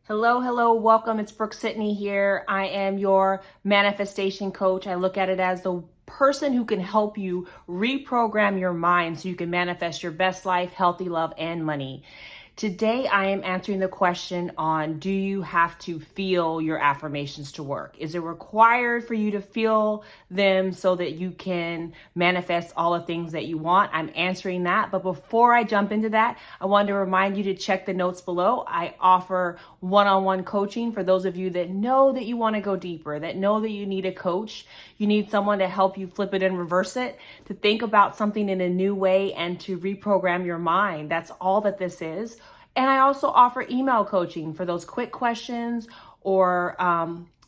Hello, welcome. It's Brooke-Sidney here. I am your manifestation coach. I look at it as the person who can help you reprogram your mind so you can manifest your best life, healthy love, and money. Today, I am answering the question on, do you have to feel your affirmations to work? Is it required for you to feel them so that you can manifest all the things that you want? I'm answering that. But before I jump into that, I wanted to remind you to check the notes below. I offer one-on-one coaching for those of you that know that you want to go deeper, that know that you need a coach. You need someone to help you flip it and reverse it, to think about something in a new way and to reprogram your mind. That's all that this is. And I also offer email coaching for those quick questions or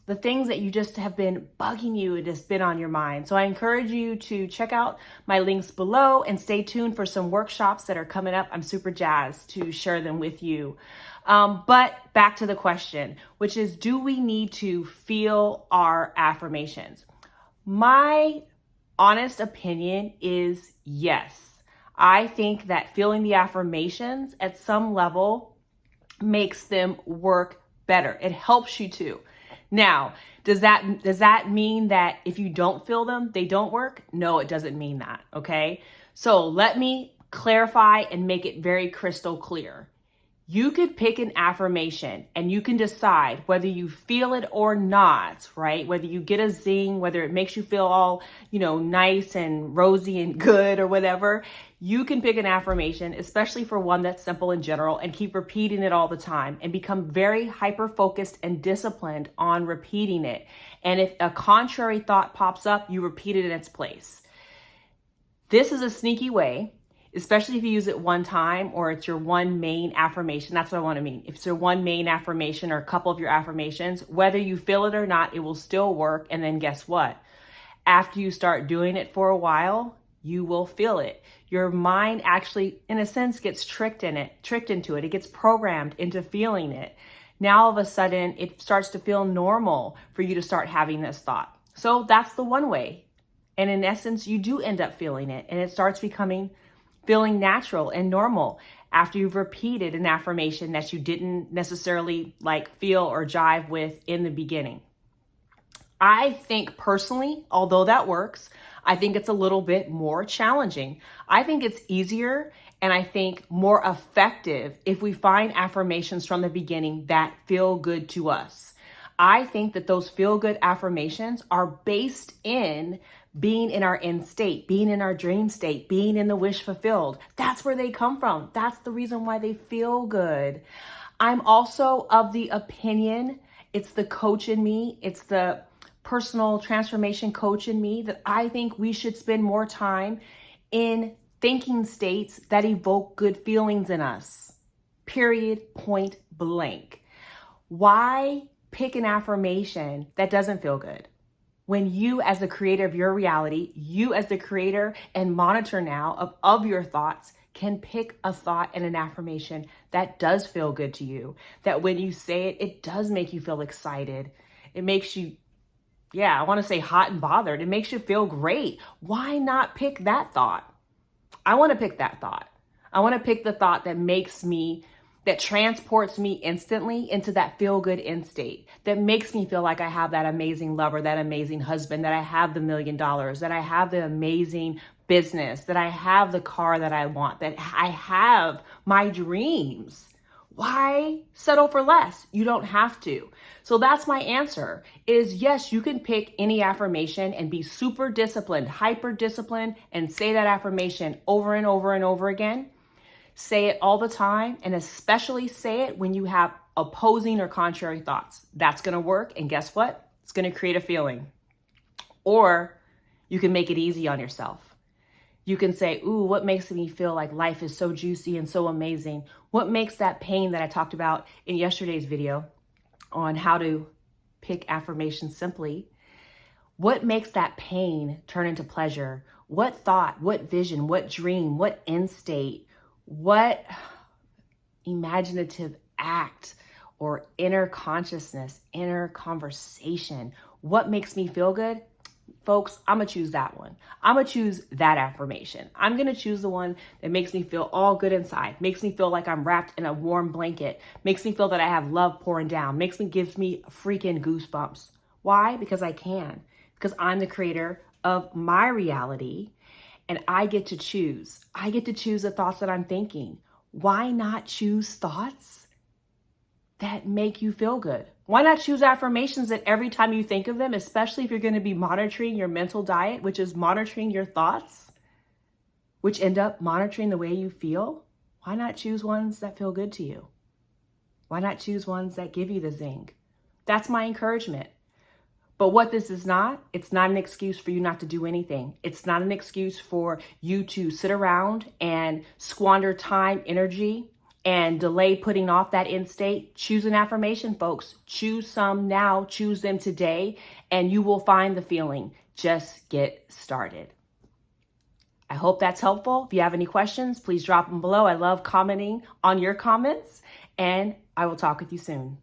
the things that you just have been bugging you and just been on your mind. So I encourage you to check out my links below and stay tuned for some workshops that are coming up. I'm super jazzed to share them with you. But back to the question, which is, do we need to feel our affirmations? My honest opinion is yes. I think that feeling the affirmations at some level makes them work better. It helps you to. Now, does that mean that if you don't feel them, they don't work? No, it doesn't mean that, okay? So let me clarify and make it very crystal clear. You could pick an affirmation and you can decide whether you feel it or not, right? Whether you get a zing, whether it makes you feel all, nice and rosy and good or whatever. You can pick an affirmation, especially for one that's simple and general, and keep repeating it all the time and become very hyper-focused and disciplined on repeating it. And if a contrary thought pops up, you repeat it in its place. This is a sneaky way, especially if you use it one time or it's your one main affirmation. That's what I want to mean. If it's your one main affirmation or a couple of your affirmations, whether you feel it or not, it will still work. And then guess what? After you start doing it for a while, you will feel it. Your mind actually, in a sense, gets tricked into it. It gets programmed into feeling it. Now, all of a sudden, it starts to feel normal for you to start having this thought. So that's the one way. And in essence, you do end up feeling it, and it starts feeling natural and normal after you've repeated an affirmation that you didn't necessarily feel or jive with in the beginning. I think personally, although that works, I think it's a little bit more challenging. I think it's easier and I think more effective if we find affirmations from the beginning that feel good to us. I think that those feel good affirmations are based in being in our end state, being in our dream state, being in the wish fulfilled. That's where they come from. That's the reason why they feel good. I'm also of the opinion, it's the coach in me, it's the personal transformation coach in me, that I think we should spend more time in thinking states that evoke good feelings in us. Period, point blank. Why pick an affirmation that doesn't feel good when you, as the creator of your reality, you as the creator and monitor now of your thoughts, can pick a thought and an affirmation that does feel good to you, that when you say it, it does make you feel excited. It makes you, I want to say hot and bothered. It makes you feel great. Why not pick that thought? I want to pick that thought. I want to pick the thought that transports me instantly into that feel-good end state, that makes me feel like I have that amazing lover, that amazing husband, that I have the $1 million, that I have the amazing business, that I have the car that I want, that I have my dreams. Why settle for less? You don't have to. So that's my answer is yes, you can pick any affirmation and be super disciplined, hyper disciplined, and say that affirmation over and over and over again. Say it all the time, and especially say it when you have opposing or contrary thoughts. That's going to work. And guess what? It's going to create a feeling. Or you can make it easy on yourself. You can say, ooh, what makes me feel like life is so juicy and so amazing? What makes that pain that I talked about in yesterday's video on how to pick affirmations simply? What makes that pain turn into pleasure? What thought, what vision, what dream, what end state, what imaginative act or inner consciousness, inner conversation, what makes me feel good? folks, I'm going to choose that one. I'm going to choose that affirmation. I'm going to choose the one that makes me feel all good inside, makes me feel like I'm wrapped in a warm blanket, makes me feel that I have love pouring down, gives me freaking goosebumps. Why? Because I can. Because I'm the creator of my reality and I get to choose. I get to choose the thoughts that I'm thinking. Why not choose thoughts that make you feel good? Why not choose affirmations that every time you think of them, especially if you're going to be monitoring your mental diet, which is monitoring your thoughts, which end up monitoring the way you feel? Why not choose ones that feel good to you? Why not choose ones that give you the zing? That's my encouragement. But what this is not, it's not an excuse for you not to do anything. It's not an excuse for you to sit around and squander time, energy, and delay putting off that end state. Choose an affirmation, folks. Choose some now, choose them today, and you will find the feeling. Just get started. I hope that's helpful. If you have any questions, please drop them below. I love commenting on your comments, and I will talk with you soon.